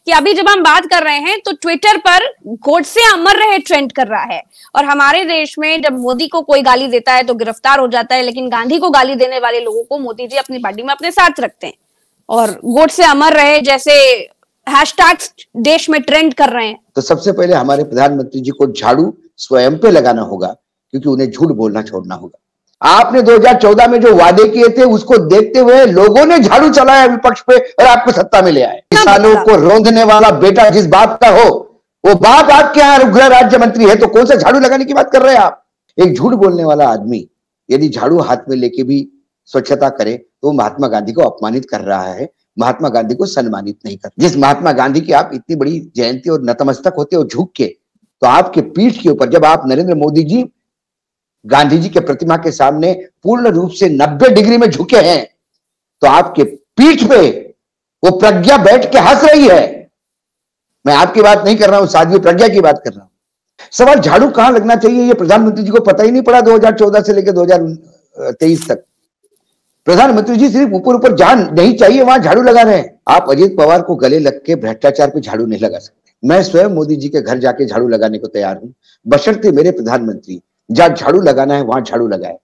कि अभी जब हम बात कर रहे हैं तो ट्विटर पर गोडसे अमर रहे ट्रेंड कर रहा है, और हमारे देश में जब मोदी को कोई गाली देता है तो गिरफ्तार हो जाता है, लेकिन गांधी को गाली देने वाले लोगों को मोदी जी अपनी पार्टी में अपने साथ रखते हैं और गोडसे अमर रहे जैसे हैशटैग्स देश में ट्रेंड कर रहे हैं। तो सबसे पहले हमारे प्रधानमंत्री जी को झाड़ू स्वयं पे लगाना होगा, क्योंकि उन्हें झूठ बोलना छोड़ना होगा। आपने 2014 में जो वादे किए थे उसको देखते हुए लोगों ने झाड़ू चलाया विपक्ष पे और आपको सत्ता में ले आए। किसानों को रौंदने वाला बेटा जिस बाप का हो वो बाप आपके यहाँ गृह राज्य मंत्री है, तो कौन सा झाड़ू लगाने की बात कर रहे हैं आप? एक झूठ बोलने वाला आदमी यदि झाड़ू हाथ में लेके भी स्वच्छता करे तो महात्मा गांधी को अपमानित कर रहा है, महात्मा गांधी को सम्मानित नहीं कर। जिस महात्मा गांधी की आप इतनी बड़ी जयंती और नतमस्तक होते हो झुक के, तो आपके पीठ के ऊपर जब आप नरेंद्र मोदी जी गांधी जी के प्रतिमा के सामने पूर्ण रूप से 90 डिग्री में झुके हैं, तो आपके पीठ पे वो प्रज्ञा बैठ के हंस रही है। मैं आपकी बात नहीं कर रहा हूं, साध्वी प्रज्ञा की बात कर रहा हूं। सवाल झाड़ू कहां लगना चाहिए ये प्रधानमंत्री जी को पता ही नहीं पड़ा 2014 से लेकर 2023 तक। प्रधानमंत्री जी सिर्फ ऊपर ऊपर जहां नहीं चाहिए वहां झाड़ू लगा रहे हैं। आप अजीत पवार को गले लग के भ्रष्टाचार पे झाड़ू नहीं लगा सकते। मैं स्वयं मोदी जी के घर जाके झाड़ू लगाने को तैयार हूं, बशर्ते मेरे प्रधानमंत्री जहां झाड़ू लगाना है वहां झाड़ू लगाए।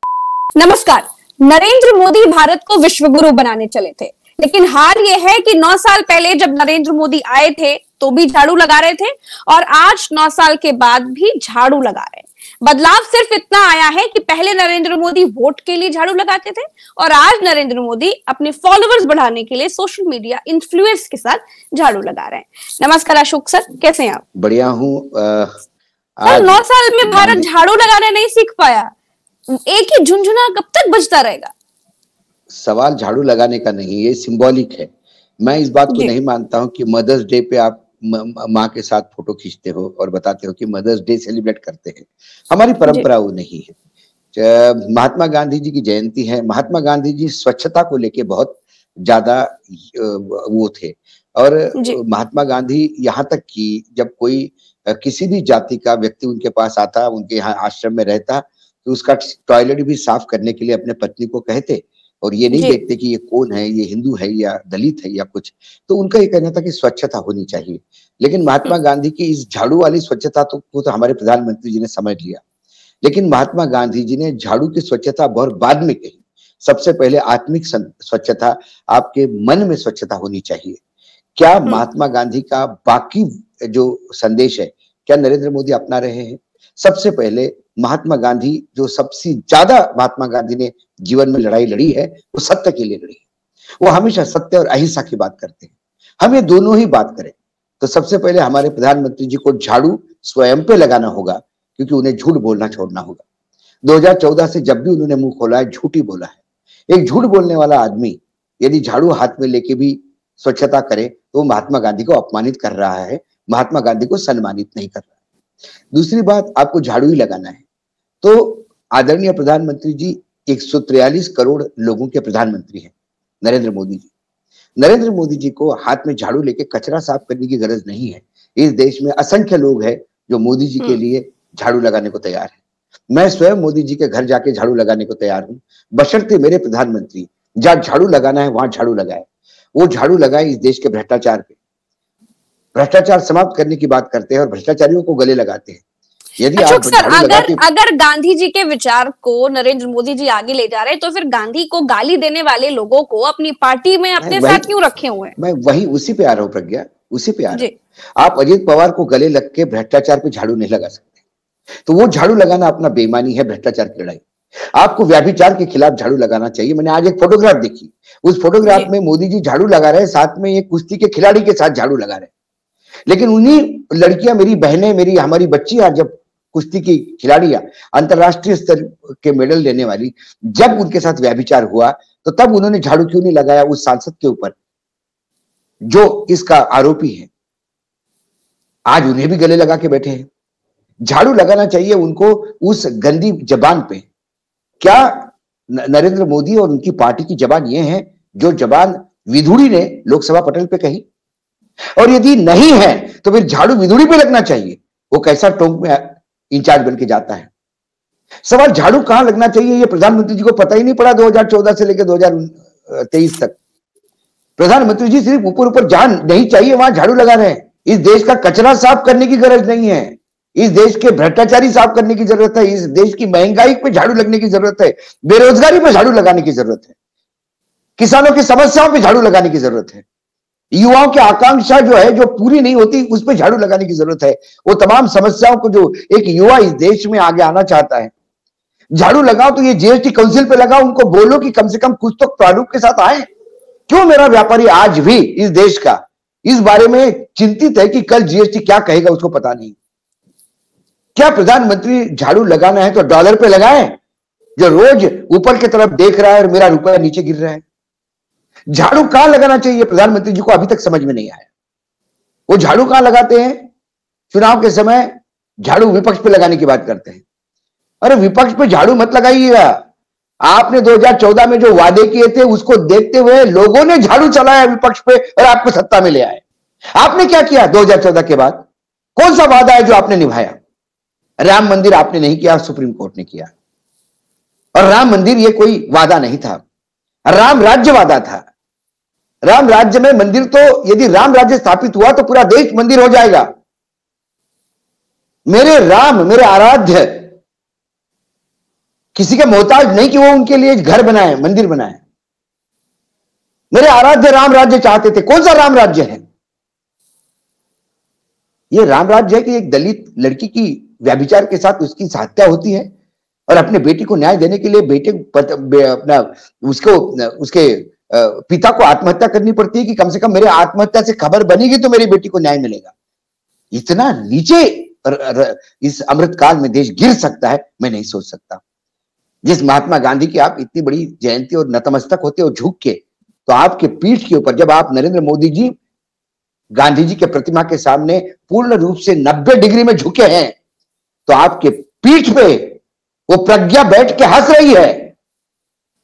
नमस्कार। नरेंद्र मोदी भारत को विश्व गुरु बनाने चले थे, लेकिन हाल ये है कि 9 साल पहले जब नरेंद्र मोदी आए थे तो भी झाड़ू लगा रहे थे और आज 9 साल के बाद भी झाड़ू लगा रहे हैं। बदलाव सिर्फ इतना आया है कि पहले नरेंद्र मोदी वोट के लिए झाड़ू लगाते थे और आज नरेंद्र मोदी अपने फॉलोअर्स बढ़ाने के लिए सोशल मीडिया इन्फ्लुएंस के साथ झाड़ू लगा रहे हैं। नमस्कार अशोक सर, कैसे हैं आप? बढ़िया हूँ। 9 साल में भारत झाड़ू लगाने नहीं सीख पाया, एक ही झुनझुना कब तक बजता रहेगा? सवाल झाड़ू लगाने का नहीं, ये सिंबॉलिक है। मैं इस बात को नहीं मानता हूं कि मदर्स डे पे आप माँ के साथ फोटो खींचते हो और बताते हो कि मदर्स डे सेलिब्रेट करते हैं। हमारी परंपरा वो नहीं है। महात्मा गांधी जी की जयंती है। महात्मा गांधी जी स्वच्छता को लेके बहुत ज्यादा वो थे और महात्मा गांधी यहाँ तक कि जब कोई किसी भी जाति का व्यक्ति उनके पास आता, उनके यहाँ आश्रम में रहता, तो उसका टॉयलेट भी साफ करने के लिए अपने पत्नी को कहते और ये नहीं देखते कि ये कौन है, ये हिंदू है या दलित है या कुछ। तो उनका ये कहना था कि स्वच्छता होनी चाहिए। लेकिन महात्मा गांधी की इस झाड़ू वाली स्वच्छता को तो हमारे प्रधानमंत्री जी ने समझ लिया, लेकिन महात्मा गांधी जी ने झाड़ू की स्वच्छता बहुत बाद में कही। सबसे पहले आत्मिक स्वच्छता, आपके मन में स्वच्छता होनी चाहिए। क्या महात्मा गांधी का बाकी जो संदेश है क्या नरेंद्र मोदी अपना रहे हैं? सबसे पहले महात्मा गांधी जो सबसे ज्यादा महात्मा गांधी ने जीवन में लड़ाई लड़ी है वो सत्य के लिए लड़ी है। वो हमेशा सत्य और अहिंसा की बात करते हैं। हम ये दोनों ही बात करें तो सबसे पहले हमारे प्रधानमंत्री जी को झाड़ू स्वयं पे लगाना होगा, क्योंकि उन्हें झूठ बोलना छोड़ना होगा। 2014 से जब भी उन्होंने मुंह खोला है झूठ ही बोला है। एक झूठ बोलने वाला आदमी यदि झाड़ू हाथ में लेके भी स्वच्छता करे तो महात्मा गांधी को अपमानित कर रहा है, महात्मा गांधी को सम्मानित नहीं कर रहा है। दूसरी बात, आपको झाड़ू ही लगाना है तो आदरणीय प्रधानमंत्री जी 143 करोड़ लोगों के प्रधानमंत्री हैं नरेंद्र मोदी जी। नरेंद्र मोदी जी को हाथ में झाड़ू लेके कचरा साफ करने की गरज नहीं है। इस देश में असंख्य लोग हैं जो मोदी जी के लिए झाड़ू लगाने को तैयार है। मैं स्वयं मोदी जी के घर जाके झाड़ू लगाने को तैयार हूं, बशर्ते मेरे प्रधानमंत्री जहां झाड़ू लगाना है वहां झाड़ू लगाए। वो झाड़ू लगाए इस देश के भ्रष्टाचार पे। भ्रष्टाचार समाप्त करने की बात करते हैं और भ्रष्टाचारियों को गले लगाते हैं। यदि आप सर, अगर गांधी जी के विचार को नरेंद्र मोदी जी आगे ले जा रहे हैं तो फिर गांधी को गाली देने वाले लोगों को अपनी पार्टी में अपने साथ क्यों रखे हुए हैं? मैं वही उसी पे आ रहा हूँ प्रज्ञा, उसी पे आ रहा हूँ। आप अजीत पवार को गले लग के भ्रष्टाचार पे झाड़ू नहीं लगा सकते, तो वो झाड़ू लगाना अपना बेईमानी है, भ्रष्टाचार की लड़ाई। आपको व्यभिचार के खिलाफ झाड़ू लगाना चाहिए। मैंने आज एक फोटोग्राफ देखी, उस फोटोग्राफ में मोदी जी झाड़ू लगा रहे हैं, साथ में एक कुश्ती के खिलाड़ी के साथ झाड़ू लगा रहे हैं। लेकिन उन्हीं लड़कियां, मेरी बहनें, हमारी बच्चियां, जब कुश्ती की खिलाड़ियां अंतरराष्ट्रीय स्तर के मेडल लेने वाली, जब उनके साथ व्यभिचार हुआ तो तब उन्होंने झाड़ू क्यों नहीं लगाया उस सांसद के ऊपर जो इसका आरोपी है? आज उन्हें भी गले लगा के बैठे हैं। झाड़ू लगाना चाहिए उनको उस गंदी जबान पे। क्या नरेंद्र मोदी और उनकी पार्टी की जबान ये है जो जबान विधुड़ी ने लोकसभा पटल पे कही? और यदि नहीं है तो फिर झाड़ू विधुड़ी पे लगना चाहिए। वो कैसा टोंक में इंचार्ज बन के जाता है। सवाल झाड़ू कहां लगना चाहिए ये प्रधानमंत्री जी को पता ही नहीं पड़ा 2014 से लेकर 2023 तक। प्रधानमंत्री जी सिर्फ ऊपर ऊपर जहां नहीं चाहिए वहां झाड़ू लगा रहे हैं। इस देश का कचरा साफ करने की गरज नहीं है, इस देश के भ्रष्टाचारी साफ करने की जरूरत है, इस देश की महंगाई पे झाड़ू लगने की जरूरत है, बेरोजगारी पे झाड़ू लगाने की जरूरत है, किसानों की समस्याओं पे झाड़ू लगाने की जरूरत है, युवाओं की आकांक्षा जो है जो पूरी नहीं होती उस पर झाड़ू लगाने की जरूरत है। वो तमाम समस्याओं को जो एक युवा इस देश में आगे आना चाहता है, झाड़ू लगाओ तो ये जीएसटी काउंसिल पे लगाओ, उनको बोलो कि कम से कम कुछ तो प्रारूप के साथ आए। क्यों मेरा व्यापारी आज भी इस देश का इस बारे में चिंतित है कि कल जीएसटी क्या कहेगा, उसको पता नहीं। क्या प्रधानमंत्री झाड़ू लगाना है तो डॉलर पे लगाए, जो रोज ऊपर की तरफ देख रहा है और मेरा रुपया नीचे गिर रहा है। झाड़ू कहां लगाना चाहिए प्रधानमंत्री जी को अभी तक समझ में नहीं आया। वो झाड़ू कहां लगाते हैं? चुनाव के समय झाड़ू विपक्ष पे लगाने की बात करते हैं। अरे विपक्ष पे झाड़ू मत लगाइएगा। आपने 2014 में जो वादे किए थे उसको देखते हुए लोगों ने झाड़ू चलाया विपक्ष पे और आपको सत्ता में ले आए। आपने क्या किया 2014 के बाद? कौन सा वादा है जो आपने निभाया? राम मंदिर आपने नहीं किया, सुप्रीम कोर्ट ने किया। और राम मंदिर ये कोई वादा नहीं था, राम राज्य वादा था। राम राज्य में मंदिर, तो यदि राम राज्य स्थापित हुआ तो पूरा देश मंदिर हो जाएगा। मेरे राम, मेरे आराध्य किसी के मोहताज नहीं कि वो उनके लिए घर बनाए, मंदिर बनाए। मेरे आराध्य राम राज्य चाहते थे। कौन सा राम राज्य है? ये राम राज्य है कि एक दलित लड़की की व्यभिचार के साथ उसकी हत्या होती है और अपने बेटी को न्याय देने के लिए अपना उसके पिता को आत्महत्या करनी पड़ती है कि कम से कम मेरे आत्महत्या से खबर बनेगी तो मेरी बेटी को न्याय मिलेगा। इतना नीचे इस अमृतकाल में देश गिर सकता है, मैं नहीं सोच सकता। जिस महात्मा गांधी की आप इतनी बड़ी जयंती और नतमस्तक होते हो झुक के, तो आपके पीठ के ऊपर जब आप नरेंद्र मोदी जी गांधी जी के प्रतिमा के सामने पूर्ण रूप से 90 डिग्री में झुके हैं, तो आपके पीठ पे वो प्रज्ञा बैठ के हंस रही है।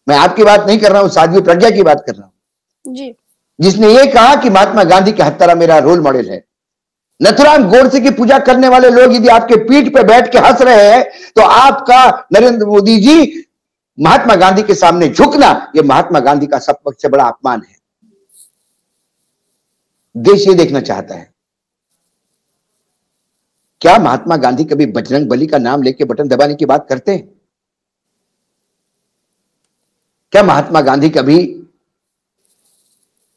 मैं आपकी बात नहीं कर रहा हूं, साध्वी प्रज्ञा की बात कर रहा हूं जी, जिसने ये कहा कि महात्मा गांधी के हत्यारा मेरा रोल मॉडल है। नथुराम गोडसे की पूजा करने वाले लोग यदि आपके पीठ पे बैठ के हंस रहे हैं, तो आपका नरेंद्र मोदी जी महात्मा गांधी के सामने झुकना, यह महात्मा गांधी का सबसे बड़ा अपमान है। देश ये देखना चाहता है, क्या महात्मा गांधी कभी बजरंग बली का नाम लेके बटन दबाने की बात करते हैं? क्या महात्मा गांधी कभी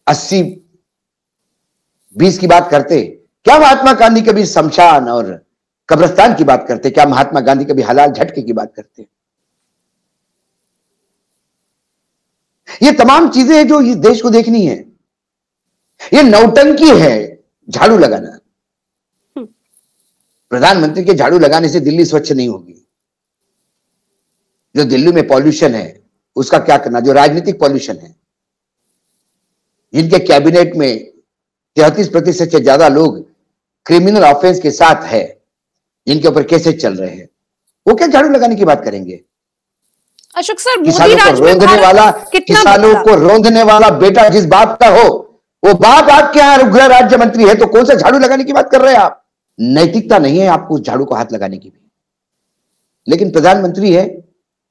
80-20 की बात करते? क्या महात्मा गांधी कभी शमशान और कब्रिस्तान की बात करते? क्या महात्मा गांधी कभी हलाल झटके की बात करते? ये तमाम चीजें हैं जो इस देश को देखनी है। ये नौटंकी है झाड़ू लगाना। प्रधानमंत्री के झाड़ू लगाने से दिल्ली स्वच्छ नहीं होगी। जो दिल्ली में पॉल्यूशन है उसका क्या करना? जो राजनीतिक पॉल्यूशन है, जिनके कैबिनेट में 33% से ज्यादा लोग क्रिमिनल ऑफेंस के साथ है, जिनके ऊपर केसेस चल रहे हैं, वो क्या झाड़ू लगाने की बात करेंगे? अशोक सर, किसानों को रोंदने वाला बेटा जिस बाप का हो, वो बाप आपके यहां गृह राज्य मंत्री है, तो कौन सा झाड़ू लगाने की बात कर रहे हैं आप? नैतिकता नहीं है आपको उस झाड़ू को हाथ लगाने की भी। लेकिन प्रधानमंत्री है,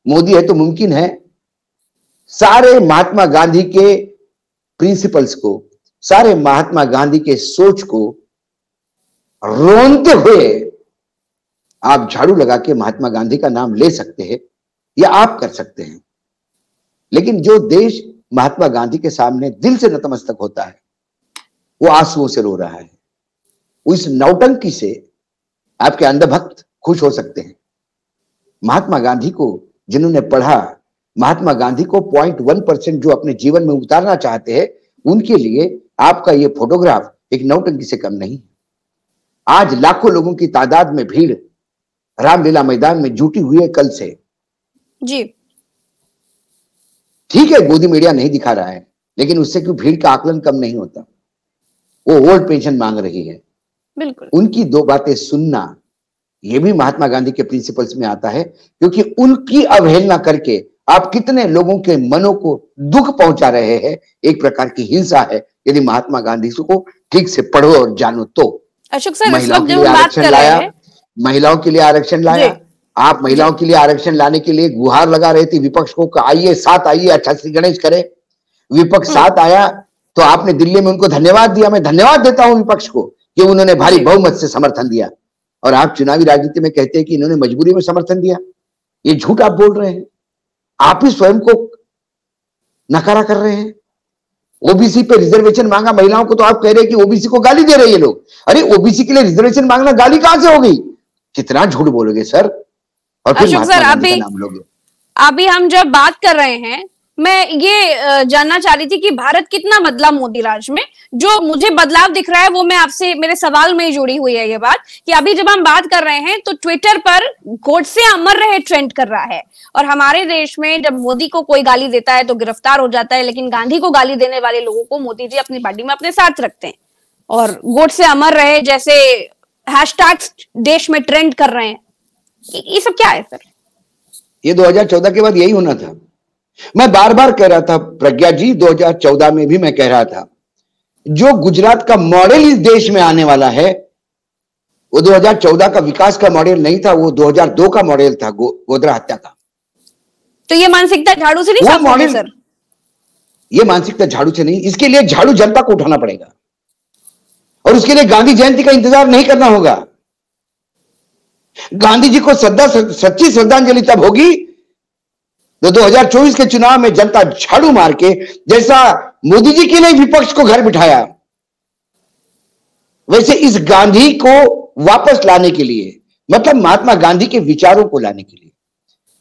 मोदी है, तो मुमकिन है सारे महात्मा गांधी के प्रिंसिपल्स को, सारे महात्मा गांधी के सोच को रोनते हुए आप झाड़ू लगा के महात्मा गांधी का नाम ले सकते हैं, या आप कर सकते हैं। लेकिन जो देश महात्मा गांधी के सामने दिल से नतमस्तक होता है, वो आंसुओं से रो रहा है। उस नौटंकी से आपके अंधभक्त खुश हो सकते हैं। महात्मा गांधी को जिन्होंने पढ़ा, महात्मा गांधी को 0.1% जो अपने जीवन में उतारना चाहते हैं, उनके लिए आपका ये फोटोग्राफ एक नौटंकी से कम नहीं। आज लाखों लोगों की तादाद में भीड़ रामलीला मैदान में जुटी हुई है कल से जी। ठीक है, गोदी मीडिया नहीं दिखा रहा है, लेकिन उससे क्यों भीड़ का आकलन कम नहीं होता। वो ओल्ड पेंशन मांग रही है। बिल्कुल, उनकी दो बातें सुनना, यह भी महात्मा गांधी के प्रिंसिपल्स में आता है, क्योंकि उनकी अवहेलना करके आप कितने लोगों के मनों को दुख पहुंचा रहे हैं। एक प्रकार की हिंसा है। यदि महात्मा गांधी को ठीक से पढ़ो और जानो तो। अशोक सर, महिलाओं के लिए आरक्षण लाया, महिलाओं के लिए आरक्षण लाया। आप महिलाओं के लिए आरक्षण लाने के लिए गुहार लगा रहे थे विपक्ष को, आइए साथ आइए, अच्छा श्री गणेश करे। विपक्ष साथ आया तो आपने दिल्ली में उनको धन्यवाद दिया। मैं धन्यवाद देता हूं विपक्ष को कि उन्होंने भारी बहुमत से समर्थन दिया। और आप चुनावी राजनीति में कहते हैं कि इन्होंने मजबूरी में समर्थन दिया। ये झूठ आप बोल रहे हैं। आप ही स्वयं को नकारा कर रहे हैं। ओबीसी पे रिजर्वेशन मांगा महिलाओं को, तो आप कह रहे हैं कि ओबीसी को गाली दे रहे हैं ये लोग। अरे ओबीसी के लिए रिजर्वेशन मांगना गाली कहां से हो गई? कितना झूठ बोलोगे सर? और फिर अशोक सर, अभी हम जब बात कर रहे हैं, मैं ये जानना चाह रही थी कि भारत कितना बदला मोदी राज में। जो मुझे बदलाव दिख रहा है वो मैं आपसे, मेरे सवाल में ही जुड़ी हुई है ये बात कि अभी जब हम बात कर रहे हैं तो ट्विटर पर गोडसे अमर रहे ट्रेंड कर रहा है। और हमारे देश में जब मोदी को कोई गाली देता है तो गिरफ्तार हो जाता है, लेकिन गांधी को गाली देने वाले लोगों को मोदी जी अपनी पार्टी में अपने साथ रखते हैं। और गोडसे अमर रहे जैसे हैशटैग्स देश में ट्रेंड कर रहे हैं। ये सब क्या है सर? ये 2014 के बाद यही होना था। मैं बार बार कह रहा था प्रज्ञा जी, 2014 में भी मैं कह रहा था, जो गुजरात का मॉडल इस देश में आने वाला है वो 2014 का विकास का मॉडल नहीं था, वो 2002 का मॉडल था, गोधरा हत्या का। तो ये मानसिकता झाड़ू से नहीं साफ होगी सर? ये मानसिकता झाड़ू से नहीं, इसके लिए झाड़ू जनता को उठाना पड़ेगा और उसके लिए गांधी जयंती का इंतजार नहीं करना होगा। गांधी जी को सच्ची श्रद्धांजलि तब होगी तो 2024 के चुनाव में जनता झाड़ू मार के, जैसा मोदी जी के लिए विपक्ष को घर बिठाया, वैसे इस गांधी को वापस लाने के लिए, मतलब महात्मा गांधी के विचारों को लाने के लिए।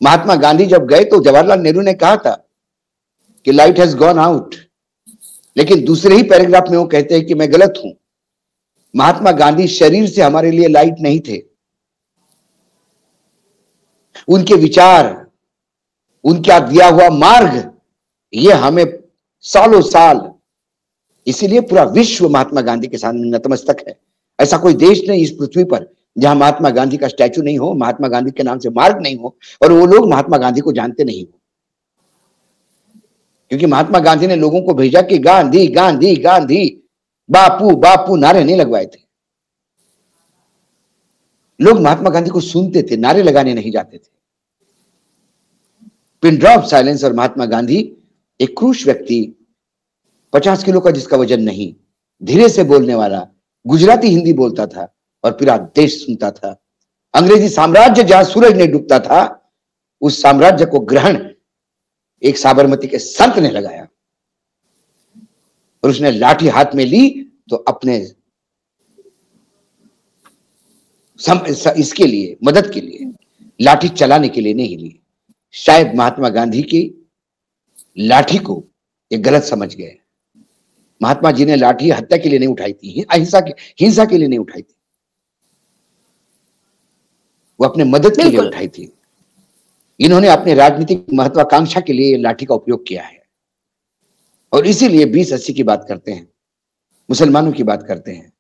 महात्मा गांधी जब गए तो जवाहरलाल नेहरू ने कहा था कि लाइट हैज गॉन आउट, लेकिन दूसरे ही पैराग्राफ में वो कहते हैं कि मैं गलत हूं। महात्मा गांधी शरीर से हमारे लिए लाइट नहीं थे, उनके विचार, उनका दिया हुआ मार्ग, ये हमें सालों साल, इसीलिए पूरा विश्व महात्मा गांधी के सामने नतमस्तक है। ऐसा कोई देश नहीं इस पृथ्वी पर जहां महात्मा गांधी का स्टैचू नहीं हो, महात्मा गांधी के नाम से मार्ग नहीं हो और वो लोग महात्मा गांधी को जानते नहीं हो। क्योंकि महात्मा गांधी ने लोगों को भेजा कि गांधी गांधी गांधी, बापू बापू नारे नहीं लगवाए थे। लोग महात्मा गांधी को सुनते थे, नारे लगाने नहीं जाते थे। Pin drop silence. और महात्मा गांधी एक क्रूश व्यक्ति, 50 किलो का जिसका वजन नहीं, धीरे से बोलने वाला, गुजराती हिंदी बोलता था और पूरा देश सुनता था। अंग्रेजी साम्राज्य जहां सूरज नहीं डूबता था, उस साम्राज्य को ग्रहण एक साबरमती के संत ने लगाया और उसने लाठी हाथ में ली तो अपने इसके लिए, मदद के लिए, लाठी चलाने के लिए नहीं ली। शायद महात्मा गांधी की लाठी को ये गलत समझ गए। महात्मा जी ने लाठी हत्या के लिए नहीं उठाई थी, हिंसा के लिए नहीं उठाई थी, वो अपने मदद के लिए उठाई थी। इन्होंने अपने राजनीतिक महत्वाकांक्षा के लिए लाठी का उपयोग किया है और इसीलिए 2080 की बात करते हैं, मुसलमानों की बात करते हैं।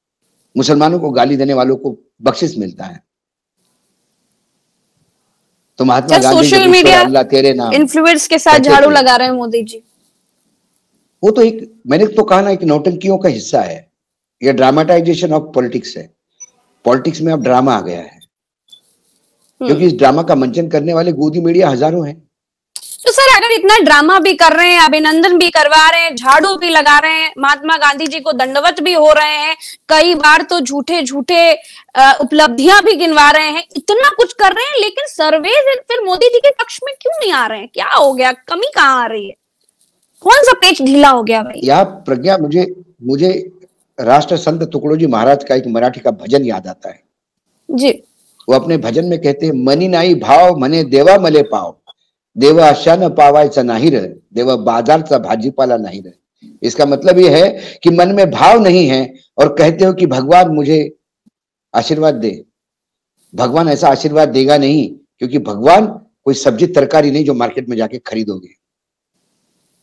मुसलमानों को गाली देने वालों को बख्शिश मिलता है। तो महात्मा गांधी सोशल मीडिया अल्लाह तेरे नाम इन्फ्लुएंस के साथ झाड़ू लगा रहे हैं मोदी जी, वो तो एक, मैंने तो कहा ना, एक नौटंकियों का हिस्सा है। ये ड्रामाटाइजेशन ऑफ पॉलिटिक्स है। पॉलिटिक्स में अब ड्रामा आ गया है क्योंकि इस ड्रामा का मंचन करने वाले गोदी मीडिया हजारों हैं। तो सर अगर इतना ड्रामा भी कर रहे हैं, अभिनंदन भी करवा रहे हैं, झाड़ू भी लगा रहे हैं, महात्मा गांधी जी को दंडवत भी हो रहे हैं, कई बार तो झूठे झूठे उपलब्धियां भी गिनवा रहे हैं, इतना कुछ कर रहे हैं, लेकिन सर्वे फिर मोदी जी के पक्ष में क्यों नहीं आ रहे हैं? क्या हो गया? कमी कहाँ आ रही है? कौन सा पेच ढीला हो गया भाई? या प्रज्ञा, मुझे राष्ट्र संत तुकडोजी महाराज का एक मराठी का भजन याद आता है जी। वो अपने भजन में कहते हैं, मनी नाही भाव मने देवा मले पाव, देवा शन पावायचा नाही रे, देवा बाजारचा भाजीपाला नहीं रे। इसका मतलब ये है कि मन में भाव नहीं है और कहते हो कि भगवान मुझे आशीर्वाद दे। भगवान ऐसा आशीर्वाद देगा नहीं, क्योंकि भगवान कोई सब्जी तरकारी नहीं जो मार्केट में जाके खरीदोगे।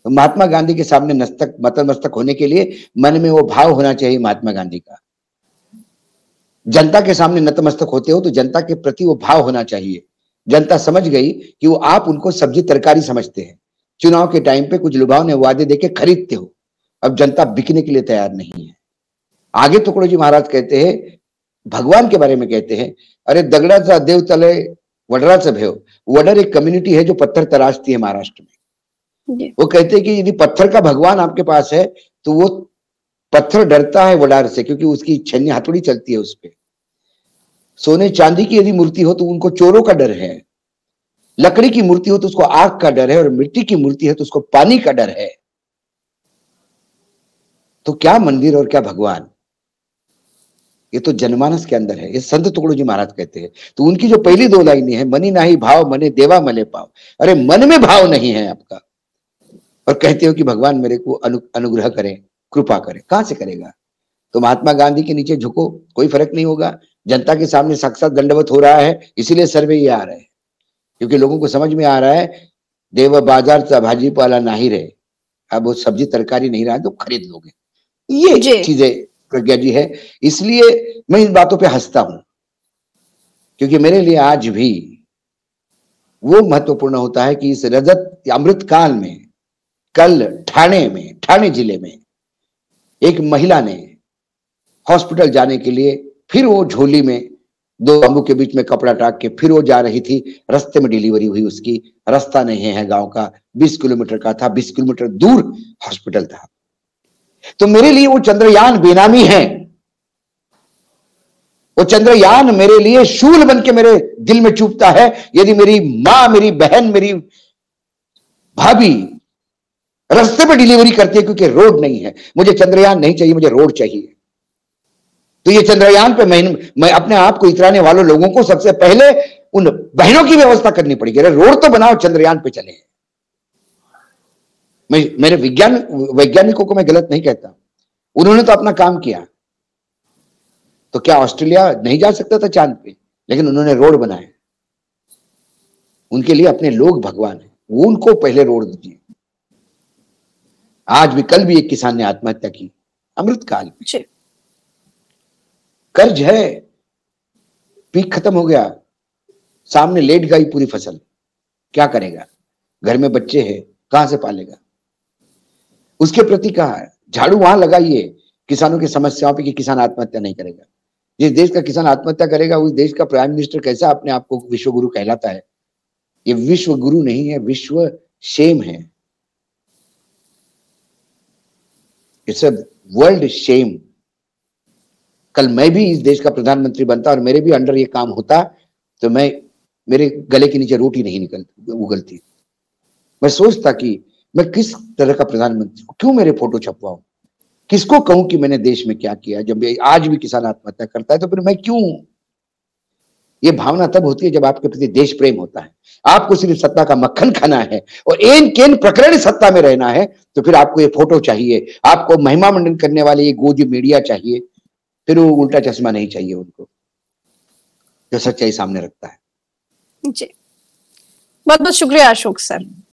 तो महात्मा गांधी के सामने नतमस्तक होने के लिए मन में वो भाव होना चाहिए महात्मा गांधी का। जनता के सामने नतमस्तक होते हो तो जनता के प्रति वो भाव होना चाहिए। जनता समझ गई कि वो आप उनको सब्जी तरकारी समझते हैं। चुनाव के टाइम पे कुछ लुभावने वादे देके खरीदते हो। अब जनता बिकने के लिए तैयार नहीं है। आगे तुकडोजी महाराज कहते हैं, भगवान के बारे में कहते हैं, अरे दगडाचा देव तले वडराचं भेव। वडर एक कम्युनिटी है जो पत्थर तराशती है महाराष्ट्र में। वो कहते हैं कि यदि पत्थर का भगवान आपके पास है तो वो पत्थर डरता है वडार से, क्योंकि उसकी छन्नी हथौड़ी चलती है उस पे। सोने चांदी की यदि मूर्ति हो तो उनको चोरों का डर है, लकड़ी की मूर्ति हो तो उसको आग का डर है, और मिट्टी की मूर्ति है तो उसको पानी का डर है। तो क्या मंदिर और क्या भगवान, ये तो जनमानस के अंदर है। ये संत तुकडोजी जी महाराज कहते हैं। तो उनकी जो पहली दो लाइनें हैं, मनी नाही भाव मने देवा मले पाव, अरे मन में भाव नहीं है आपका, और कहते हो कि भगवान मेरे को अनुग्रह करें, कृपा करें, कहां से करेगा? तो महात्मा गांधी के नीचे झुको, कोई फर्क नहीं होगा। जनता के सामने साक्षात दंडवत हो रहा है, इसीलिए सर्वे ये आ रहा है, क्योंकि लोगों को समझ में आ रहा है देव बाजार से भाजी पाला नहीं रहे, अब वो सब्जी तरकारी नहीं रहा तो खरीद लोगे। ये चीजें प्रज्ञा जी है, इसलिए मैं इन बातों पे हंसता हूं, क्योंकि मेरे लिए आज भी वो महत्वपूर्ण होता है कि इस रजत अमृत काल में, कल ठाणे जिले में एक महिला ने हॉस्पिटल जाने के लिए, फिर वो झोली में दो बम्बू के बीच में कपड़ा टाक के फिर वो जा रही थी, रास्ते में डिलीवरी हुई उसकी। रास्ता नहीं है गांव का, 20 किलोमीटर का था, 20 किलोमीटर दूर हॉस्पिटल था। तो मेरे लिए वो चंद्रयान बेनामी है, वो चंद्रयान मेरे लिए शूल बन के मेरे दिल में चुभता है। यदि मेरी मां, मेरी बहन, मेरी भाभी रास्ते में डिलीवरी करती है क्योंकि रोड नहीं है, मुझे चंद्रयान नहीं चाहिए, मुझे रोड चाहिए। तो ये चंद्रयान पे मैं अपने आप को इतराने वालों लोगों को सबसे पहले उन बहनों की व्यवस्था करनी पड़ेगी। अरे रोड तो बनाओ, चंद्रयान पे चले। मेरे वैज्ञानिकों को मैं गलत नहीं कहता, उन्होंने तो अपना काम किया। तो क्या ऑस्ट्रेलिया नहीं जा सकता था चांद पे? लेकिन उन्होंने रोड बनाए। उनके लिए अपने लोग भगवान है, वो उनको पहले रोड दीजिए। आज भी, कल भी एक किसान ने आत्महत्या की अमृतकाल में। कर्ज है, पीक खत्म हो गया, सामने लेट गई पूरी फसल, क्या करेगा? घर में बच्चे हैं, कहां से पालेगा? उसके प्रति कहा है झाड़ू वहां लगाइए किसानों की समस्याओं पे कि किसान आत्महत्या नहीं करेगा। जिस देश का किसान आत्महत्या करेगा उस देश का प्राइम मिनिस्टर कैसा अपने आप को विश्व गुरु कहलाता है? ये विश्व गुरु नहीं है, विश्व शेम है। It's a world shame. कल मैं भी इस देश का प्रधानमंत्री बनता और मेरे भी अंडर ये काम होता तो मेरे गले के नीचे रोटी नहीं उगलती। मैं सोचता कि मैं किस तरह का प्रधानमंत्री, क्यों मेरे फोटो छपवाऊं, किसको कहूं कि मैंने देश में क्या किया। जब आज भी किसान आत्महत्या करता है तो फिर मैं क्यों? ये भावना तब होती है जब आपके प्रति देश प्रेम होता है। आपको सिर्फ सत्ता का मक्खन खाना है और एन केन प्रकरण सत्ता में रहना है, तो फिर आपको ये फोटो चाहिए, आपको महिमा मंडन करने वाले ये गोजी मीडिया चाहिए, फिर वो उल्टा चश्मा नहीं चाहिए उनको, जो सच्चाई सामने रखता है। जी, बहुत बहुत शुक्रिया अशोक सर।